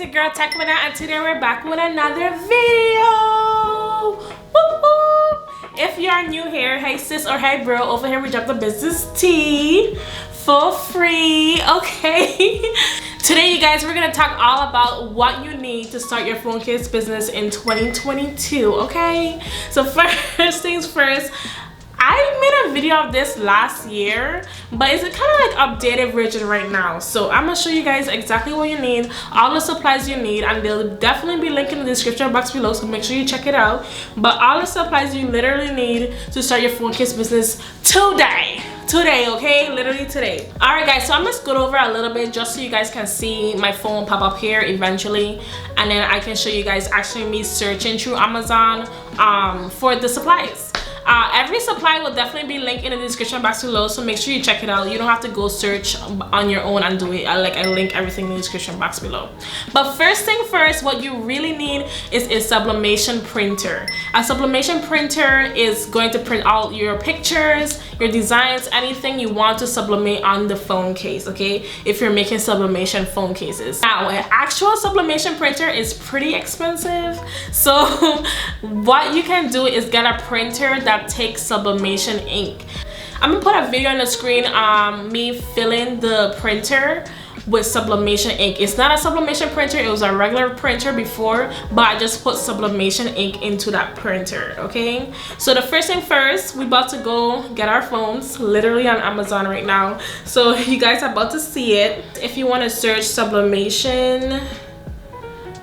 your girl TechWithNath, and today we're back with another video. Woo-hoo. If you are new here, hey sis or hey bro, over here we drop the business tea for free, okay? Today you guys, we're gonna talk all about what you need to start your phone case business in 2022, okay? So first things first, I made a video of this last year, but it's kind of like updated version right now. So I'm gonna show you guys exactly what you need, all the supplies you need, and they'll definitely be linked in the description box below, so make sure you check it out. But all the supplies you literally need to start your phone case business today, okay? Literally today. All right guys, so I'm gonna scoot over a little bit just so you guys can see my phone pop up here eventually, and then I can show you guys actually me searching through Amazon for the supplies. Every supply will definitely be linked in the description box below, so make sure you check it out. You don't have to go search on your own and do it. I link everything in the description box below. But first thing first, what you really need is a sublimation printer. A sublimation printer is going to print out your pictures, your designs, anything you want to sublimate on the phone case, okay? If you're making sublimation phone cases. Now, an actual sublimation printer is pretty expensive, so what you can do is get a printer that takes sublimation ink. I'm gonna put a video on the screen, me filling the printer with sublimation ink. It's not a sublimation printer, it was a regular printer before, but I just put sublimation ink into that printer, okay? So the first thing first, we about to go get our phones, literally on Amazon right now. So you guys are about to see it. If you want to search sublimation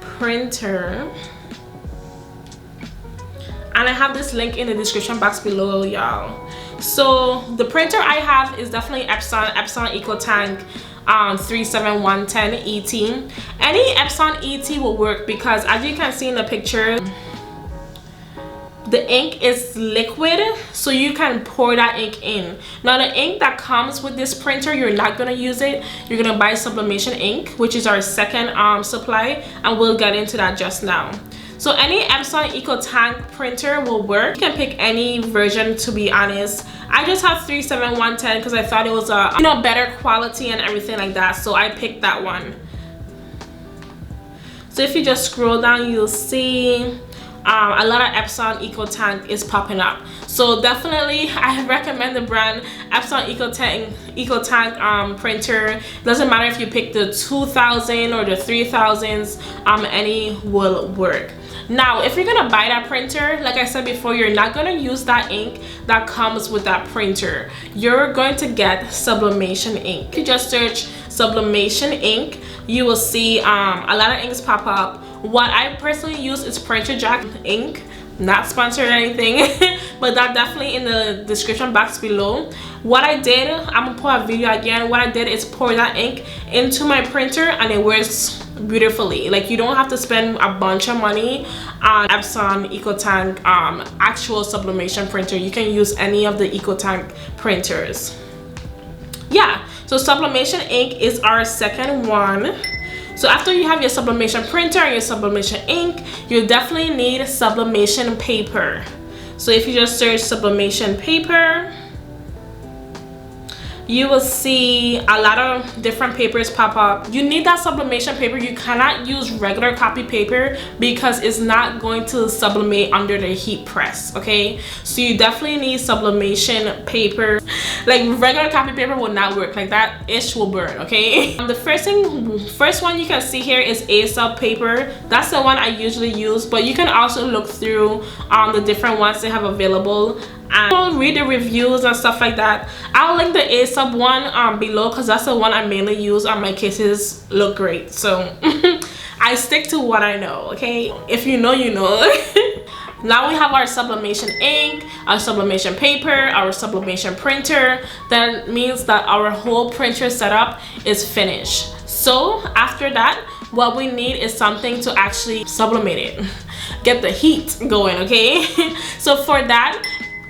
printer, and I have this link in the description box below, y'all. So the printer I have is definitely Epson EcoTank 37110 ET. Any Epson ET will work because, as you can see in the picture, the ink is liquid, so you can pour that ink in. Now the ink that comes with this printer, you're not gonna use it. You're gonna buy sublimation ink, which is our second supply, and we'll get into that just now. So any Epson EcoTank printer will work. You can pick any version, to be honest. I just have 37110 because I thought it was a better quality and everything like that, so I picked that one. So if you just scroll down, you'll see a lot of Epson EcoTank is popping up. So definitely I recommend the brand Epson EcoTank printer. Doesn't matter if you pick the 2000 or the 3000s, any will work. Now if you're gonna buy that printer, like I said before, you're not gonna use that ink that comes with that printer. You're going to get sublimation ink. If you just search sublimation ink, you will see a lot of inks pop up. What I personally use is Printer Jack ink. Not sponsored or anything, but that definitely in the description box below. What I did, I'm gonna put a video again. What I did is pour that ink into my printer, and it works beautifully. Like, you don't have to spend a bunch of money on Epson EcoTank actual sublimation printer. You can use any of the EcoTank printers. Yeah, so sublimation ink is our second one. So after you have your sublimation printer and your sublimation ink, you'll definitely need sublimation paper. So if you just search sublimation paper, you will see a lot of different papers pop up. You need that sublimation paper. You cannot use regular copy paper because it's not going to sublimate under the heat press, okay? So you definitely need sublimation paper. Like, regular copy paper will not work. Like, that ish will burn, okay? The first one you can see here is A-sub paper. That's the one I usually use, but you can also look through the different ones they have available and read the reviews and stuff like that. I'll link the A-sub one below because that's the one I mainly use on my cases. Look great, so I stick to what I know, okay? If you know, you know. Now we have our sublimation ink, our sublimation paper, our sublimation printer. That means that our whole printer setup is finished. So after that, what we need is something to actually sublimate it, get the heat going, okay? So for that,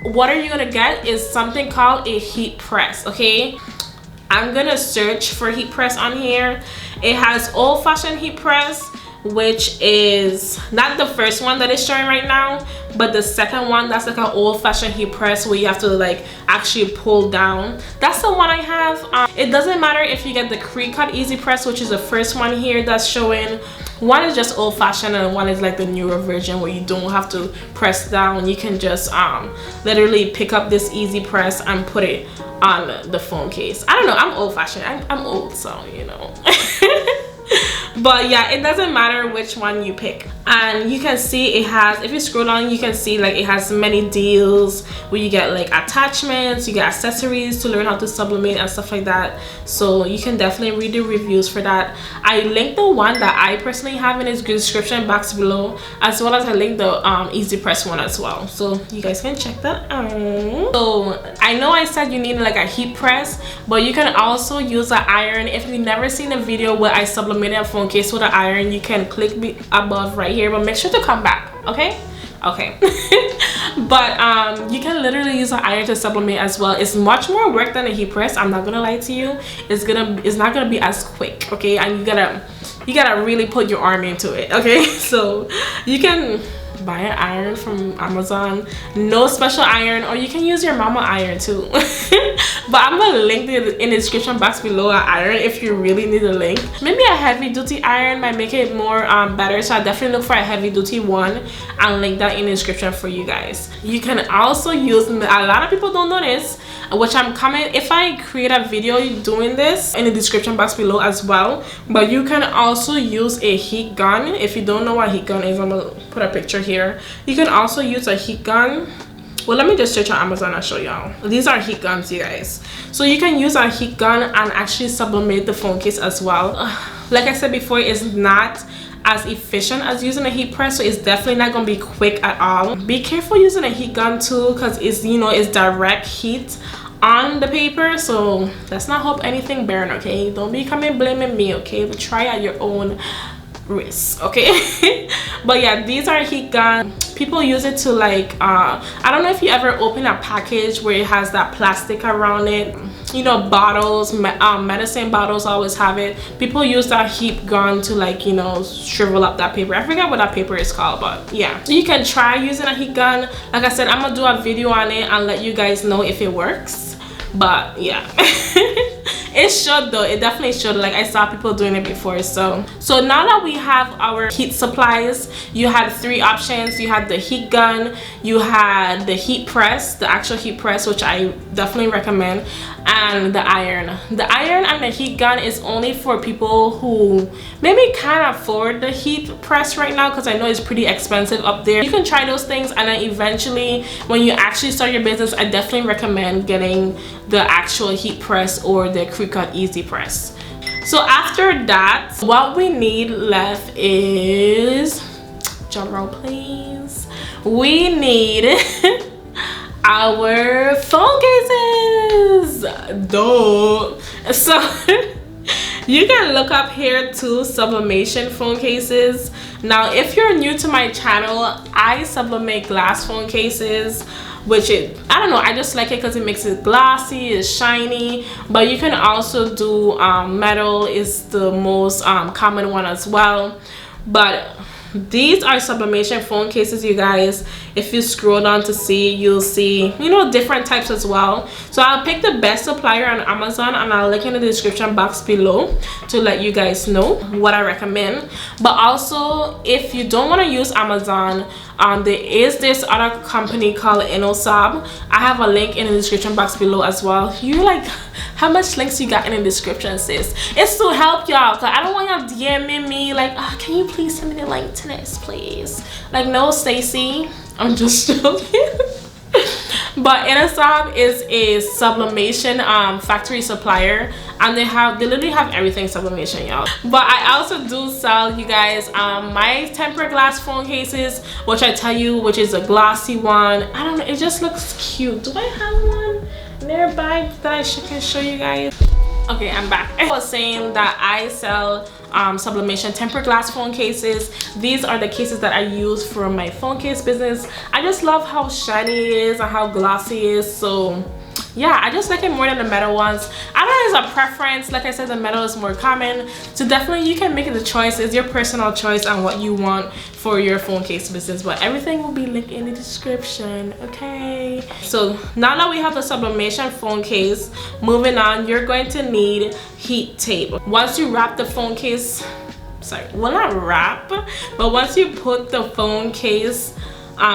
what are you gonna get is something called a heat press, okay? I'm gonna search for heat press on here. It has old-fashioned heat press, which is not the first one that is showing right now, but the second one. That's like an old-fashioned heat press where you have to like actually pull down. That's the one I have. It doesn't matter if you get the Cricut Easy Press, which is the first one here that's showing. One is just old-fashioned and one is like the newer version where you don't have to press down. You can just literally pick up this Easy Press and put it on the phone case. I don't know, I'm old-fashioned. I'm old, so you know. But yeah, it doesn't matter which one you pick. And you can see it has, if you scroll down, you can see like it has many deals where you get like attachments, you get accessories to learn how to sublimate and stuff like that. So you can definitely read the reviews for that. I linked the one that I personally have in the description box below, as well as I linked the Easy Press one as well, so you guys can check that out. So I know I said you need like a heat press, but you can also use an iron. If you've never seen a video where I sublimated a phone case with an iron, you can click above right here, but make sure to come back, okay? But you can literally use an iron to sublimate as well. It's much more work than a heat press, I'm not gonna lie to you. It's not gonna be as quick, okay? And you gotta really put your arm into it, okay? So you can buy an iron from Amazon, no special iron, or you can use your mama iron too. But I'm gonna link it in the description box below, an iron if you really need a link. Maybe a heavy duty iron might make it more better, so I definitely look for a heavy duty one and link that in the description for you guys. You can also use, a lot of people don't know this, which I'm coming, if I create a video doing this, in the description box below as well. But you can also use a heat gun. If you don't know what a heat gun is, I'm gonna put a picture here. You can also use a heat gun. Well, let me just search on Amazon and show y'all. These are heat guns, you guys. So you can use a heat gun and actually sublimate the phone case as well. Like I said before, it's not as efficient as using a heat press, so it's definitely not gonna be quick at all. Be careful using a heat gun too, because it's, you know, it's direct heat on the paper, so let's not hope anything burn, okay? Don't be coming blaming me, okay? But try at your own risk, okay? But yeah, these are heat gun. People use it to like I don't know if you ever open a package where it has that plastic around it, you know, bottles, medicine bottles always have it. People use that heat gun to like, you know, shrivel up that paper. I forget what that paper is called, but yeah, so you can try using a heat gun. Like I said, I'm gonna do a video on it and let you guys know if it works. But yeah, it should though, it definitely should. Like I saw people doing it before. So now that we have our heat supplies, you had 3 options. You had the heat gun, you had the heat press, the actual heat press, which I definitely recommend, and the iron. The iron and the heat gun is only for people who maybe can't afford the heat press right now, because I know it's pretty expensive up there. You can try those things, and then eventually when you actually start your business, I definitely recommend getting the actual heat press or the Cricut Easy Press. So after that, what we need left is, drum roll please, we need our phone cases. Duh. So you can look up here too, Sublimation phone cases. Now if you're new to my channel, I sublimate glass phone cases, which I don't know, I just like it because it makes it glossy, it's shiny. But you can also do metal is the most common one as well. But these are sublimation phone cases, you guys. If you scroll down to see, you'll see, you know, different types as well. So I'll pick the best supplier on Amazon and I'll link in the description box below to let you guys know what I recommend. But also, if you don't want to use Amazon, there is this other company called InnoSub. I have a link in the description box below as well. You like, how much links you got in the description, sis? It's to help y'all, because I don't want y'all DMing me like, oh, can you please send me the link to this, please? Like, no, Stacy, I'm just joking. But InnoSub is a sublimation factory supplier, and they literally have everything sublimation, y'all. But I also do sell, you guys, my tempered glass phone cases, which I tell you, which is a glossy one. I don't know, it just looks cute. Do I have one nearby that I can show you guys? Okay, I'm back. I was saying that I sell sublimation tempered glass phone cases. These are the cases that I use for my phone case business. I just love how shiny it is and how glossy it is. So yeah, I just like it more than the metal ones. I don't know, it's a preference. Like I said, the metal is more common, so definitely you can make the choice. It's your personal choice on what you want for your phone case business, but everything will be linked in the description. Okay, so now that we have the sublimation phone case, moving on, you're going to need heat tape. Once you wrap the phone case, sorry, well, not wrap, but once you put the phone case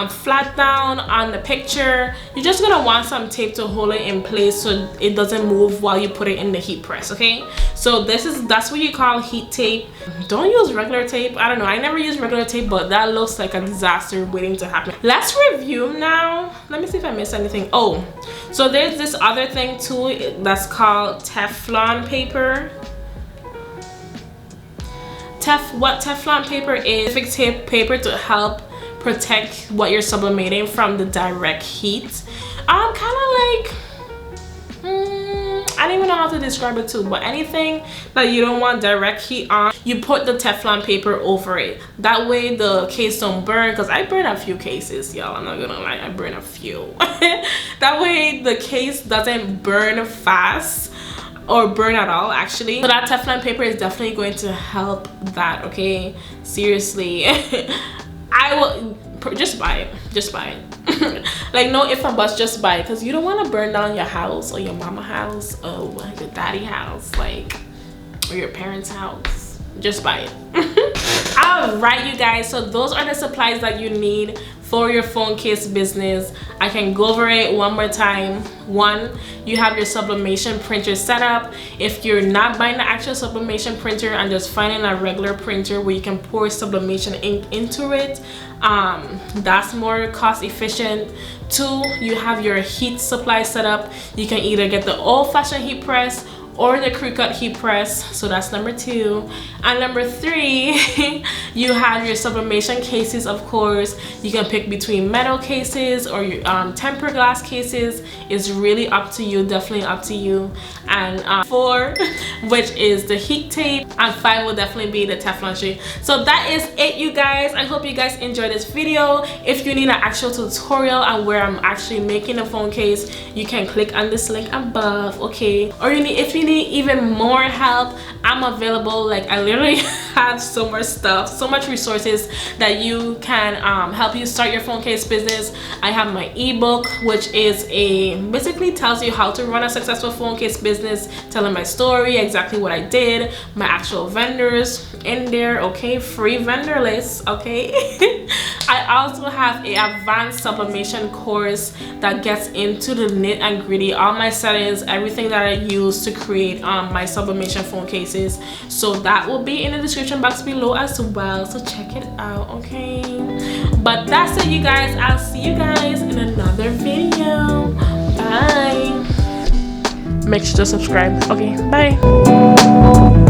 flat down on the picture, you're just gonna want some tape to hold it in place so it doesn't move while you put it in the heat press. Okay, so that's what you call heat tape. Don't use regular tape. I don't know, I never use regular tape, but that looks like a disaster waiting to happen. Let's review now. Let me see if I missed anything. Oh, so there's this other thing too that's called Teflon paper. What Teflon paper is, specific paper to help protect what you're sublimating from the direct heat. Kind of like, I don't even know how to describe it too, but anything that you don't want direct heat on, you put the Teflon paper over it. That way the case don't burn, because I burn a few cases, y'all. I'm not gonna lie, I burn a few. That way the case doesn't burn fast, or burn at all actually. So that Teflon paper is definitely going to help that, okay? Seriously. I will just buy it. Like, no if and buts, just buy it, because you don't want to burn down your house or your mama house or your daddy house, like, or your parents' house. Just buy it. All right, you guys, so those are the supplies that you need for your phone case business. I can go over it one more time. One, you have your sublimation printer set up. If you're not buying the actual sublimation printer and just finding a regular printer where you can pour sublimation ink into it, that's more cost efficient. Two, you have your heat supply set up. You can either get the old-fashioned heat press or the crew cut heat press, so that's number two. And number three, you have your sublimation cases. Of course, you can pick between metal cases or your tempered glass cases. It's really up to you, definitely up to you. And four, which is the heat tape, and five will definitely be the Teflon sheet. So that is it, you guys. I hope you guys enjoyed this video. If you need an actual tutorial on where I'm actually making a phone case, you can click on this link above, okay? Or if you need even more help, I'm available. Like, I literally have so much stuff, so much resources that you can help you start your phone case business. I have my ebook, which is basically tells you how to run a successful phone case business, telling my story, exactly what I did, my actual vendors in there, okay? Free vendor list, okay? I also have a advanced sublimation course that gets into the nit and gritty, all my settings, everything that I use to create my sublimation phone cases. So that will be in the description box below as well, so check it out, okay? But that's it, you guys. I'll see you guys in another video. Bye. Make sure to subscribe. Okay, bye.